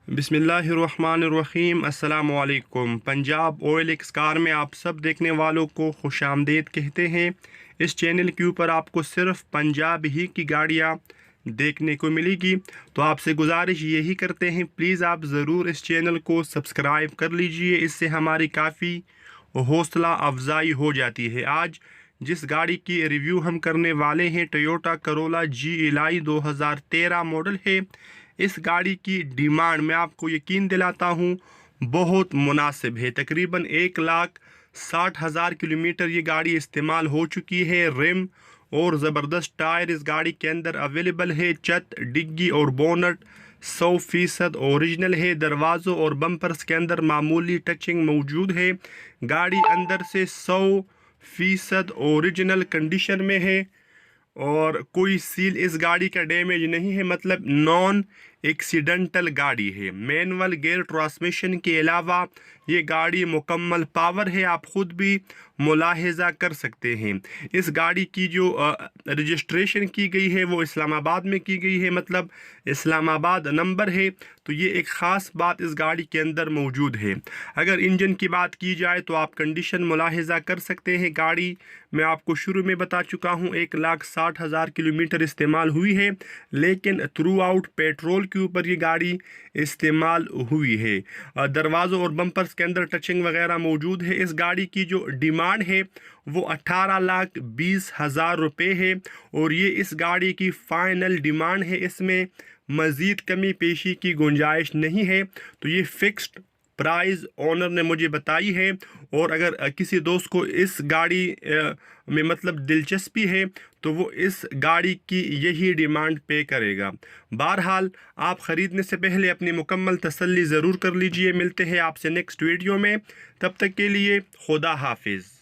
बिस्मिल्लाहिर्रहमानिर्रहीम। अस्सलाम वालेकुम। पंजाब OLX कार में आप सब देखने वालों को खुश आमदीद कहते हैं। इस चैनल के ऊपर आपको सिर्फ पंजाब ही की गाड़ियाँ देखने को मिलेगी, तो आपसे गुजारिश यही करते हैं, प्लीज़ आप ज़रूर इस चैनल को सब्सक्राइब कर लीजिए। इससे हमारी काफ़ी हौसला अफजाई हो जाती है। आज जिस गाड़ी की रिव्यू हम करने वाले हैं, टोयोटा करोला GLI 2013 मॉडल है। इस गाड़ी की डिमांड मैं आपको यकीन दिलाता हूँ बहुत मुनासिब है। तकरीबन 1,60,000 किलोमीटर ये गाड़ी इस्तेमाल हो चुकी है। रिम और ज़बरदस्त टायर इस गाड़ी के अंदर अवेलेबल है। छत, डिग्गी और बोनट 100% ओरिजिनल है। दरवाज़ों और बम्पर्स के अंदर मामूली टचिंग मौजूद है। गाड़ी अंदर से 100% ओरिजिनल कंडीशन में है और कोई सील इस गाड़ी का डैमेज नहीं है, मतलब नॉन एक्सीडेंटल गाड़ी है। मैनुअल गियर ट्रांसमिशन के अलावा ये गाड़ी मुकम्मल पावर है, आप खुद भी मुलाहिजा कर सकते हैं। इस गाड़ी की जो रजिस्ट्रेशन की गई है वो इस्लामाबाद में की गई है, मतलब इस्लामाबाद नंबर है, तो ये एक ख़ास बात इस गाड़ी के अंदर मौजूद है। अगर इंजन की बात की जाए तो आप कंडीशन मुलाहिजा कर सकते हैं। गाड़ी मैं आपको शुरू में बता चुका हूँ 1,60,000 किलोमीटर इस्तेमाल हुई है, लेकिन थ्रू आउट पेट्रोल के ऊपर ये गाड़ी इस्तेमाल हुई है। दरवाज़ों और बम्पर्स के अंदर टचिंग वगैरह मौजूद है। इस गाड़ी की जो डिमांड है वो 18,20,000 रुपये है और ये इस गाड़ी की फ़ाइनल डिमांड है। इसमें मज़ीद कमी पेशी की गुंजाइश नहीं है, तो ये फिक्स्ड प्राइस ओनर ने मुझे बताई है। और अगर किसी दोस्त को इस गाड़ी में मतलब दिलचस्पी है तो वो इस गाड़ी की यही डिमांड पे करेगा। बहरहाल आप ख़रीदने से पहले अपनी मुकम्मल तसल्ली ज़रूर कर लीजिए। मिलते हैं आपसे नेक्स्ट वीडियो में, तब तक के लिए खुदा हाफिज़।